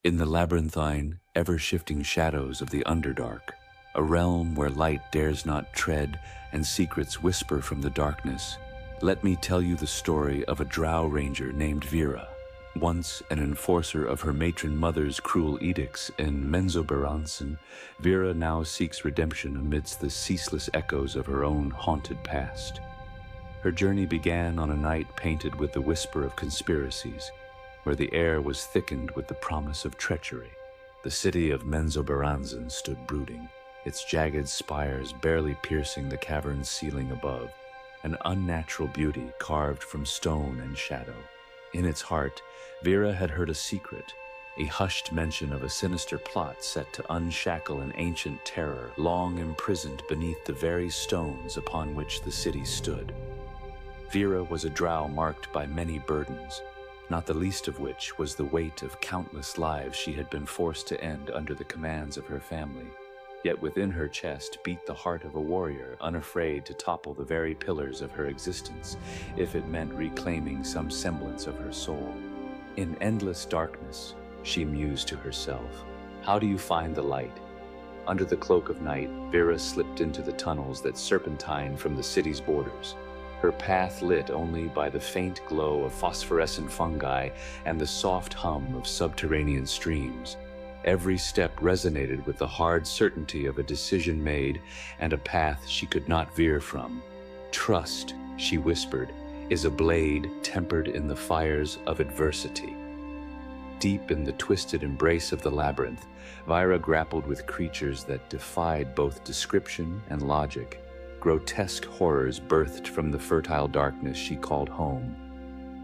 In the labyrinthine, ever-shifting shadows of the Underdark, a realm where light dares not tread and secrets whisper from the darkness, let me tell you the story of a drow ranger named Vyra. Once an enforcer of her matron mother's cruel edicts in Menzoberranzan, Vyra now seeks redemption amidst the ceaseless echoes of her own haunted past. Her journey began on a night painted with the whisper of conspiracies, where the air was thickened with the promise of treachery. The city of Menzoberranzan stood brooding, its jagged spires barely piercing the cavern's ceiling above, an unnatural beauty carved from stone and shadow. In its heart, Vyra had heard a secret, a hushed mention of a sinister plot set to unshackle an ancient terror long imprisoned beneath the very stones upon which the city stood. Vyra was a drow marked by many burdens, not the least of which was the weight of countless lives she had been forced to end under the commands of her family. Yet within her chest beat the heart of a warrior unafraid to topple the very pillars of her existence if it meant reclaiming some semblance of her soul. In endless darkness, she mused to herself, how do you find the light? Under the cloak of night, Vyra slipped into the tunnels that serpentine from the city's borders, her path lit only by the faint glow of phosphorescent fungi and the soft hum of subterranean streams. Every step resonated with the hard certainty of a decision made and a path she could not veer from. Trust, she whispered, is a blade tempered in the fires of adversity. Deep in the twisted embrace of the labyrinth, Vyra grappled with creatures that defied both description and logic, grotesque horrors birthed from the fertile darkness she called home.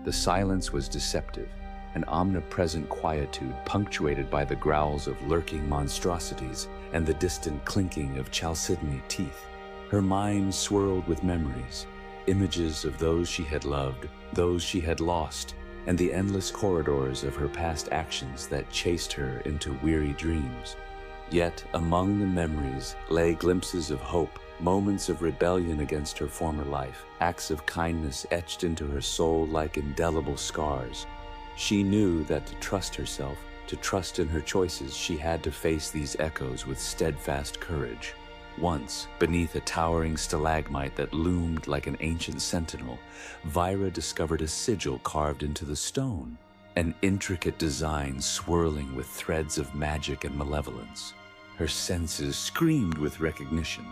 The silence was deceptive, an omnipresent quietude punctuated by the growls of lurking monstrosities and the distant clinking of chalcedony teeth. Her mind swirled with memories, images of those she had loved, those she had lost, and the endless corridors of her past actions that chased her into weary dreams. Yet among the memories lay glimpses of hope, moments of rebellion against her former life, acts of kindness etched into her soul like indelible scars. She knew that to trust herself, to trust in her choices, she had to face these echoes with steadfast courage. Once, beneath a towering stalagmite that loomed like an ancient sentinel, Vyra discovered a sigil carved into the stone, an intricate design swirling with threads of magic and malevolence. Her senses screamed with recognition.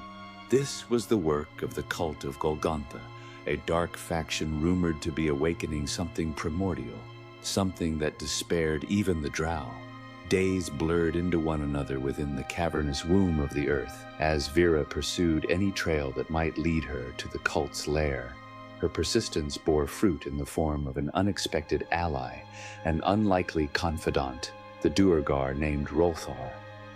This was the work of the cult of Golgantha, a dark faction rumored to be awakening something primordial, something that despaired even the drow. Days blurred into one another within the cavernous womb of the earth as Vyra pursued any trail that might lead her to the cult's lair. Her persistence bore fruit in the form of an unexpected ally, an unlikely confidant, the Duergar named Rolthar,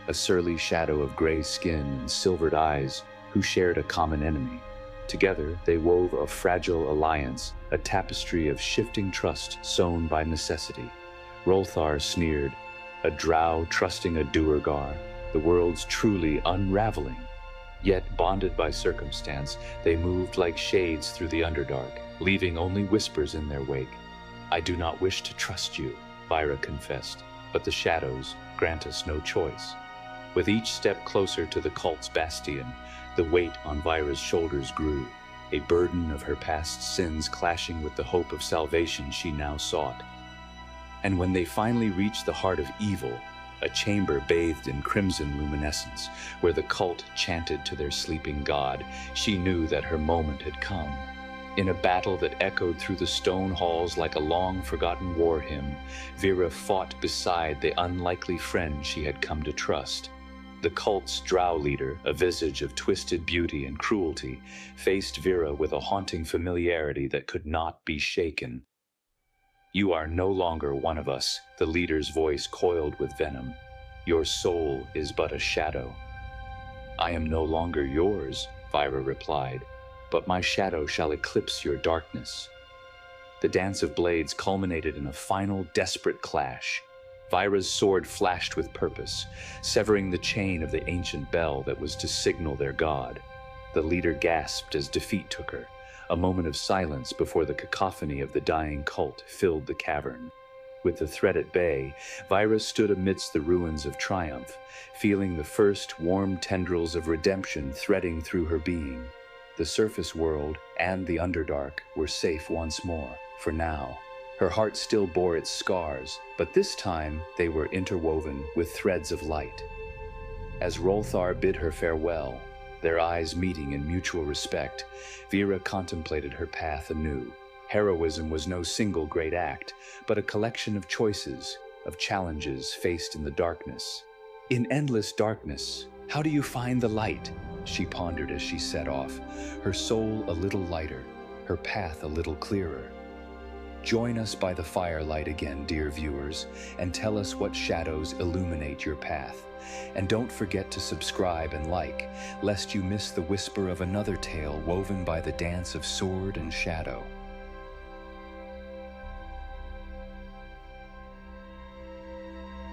a surly shadow of gray skin and silvered eyes who shared a common enemy. Together, they wove a fragile alliance, a tapestry of shifting trust sown by necessity. Rolthar sneered, a drow trusting a Duergar, the world's truly unraveling. Yet, bonded by circumstance, they moved like shades through the Underdark, leaving only whispers in their wake. I do not wish to trust you, Vyra confessed, but the shadows grant us no choice. With each step closer to the cult's bastion, the weight on Vyra's shoulders grew, a burden of her past sins clashing with the hope of salvation she now sought. And when they finally reached the heart of evil, a chamber bathed in crimson luminescence, where the cult chanted to their sleeping god, she knew that her moment had come. In a battle that echoed through the stone halls like a long-forgotten war hymn, Vyra fought beside the unlikely friend she had come to trust. The cult's drow leader, a visage of twisted beauty and cruelty, faced Vyra with a haunting familiarity that could not be shaken. You are no longer one of us, the leader's voice coiled with venom. Your soul is but a shadow. I am no longer yours, Vyra replied, but my shadow shall eclipse your darkness. The dance of blades culminated in a final desperate clash. Vyra's sword flashed with purpose, severing the chain of the ancient bell that was to signal their god. The leader gasped as defeat took her. A moment of silence before the cacophony of the dying cult filled the cavern. With the threat at bay, Vyra stood amidst the ruins of triumph, feeling the first warm tendrils of redemption threading through her being. The surface world and the Underdark were safe once more, for now. Her heart still bore its scars, but this time they were interwoven with threads of light. As Rolthar bid her farewell, their eyes meeting in mutual respect, Vyra contemplated her path anew. Heroism was no single great act, but a collection of choices, of challenges faced in the darkness. In endless darkness, how do you find the light? She pondered as she set off, her soul a little lighter, her path a little clearer. Join us by the firelight again, dear viewers, and tell us what shadows illuminate your path. And don't forget to subscribe and like, lest you miss the whisper of another tale woven by the dance of sword and shadow.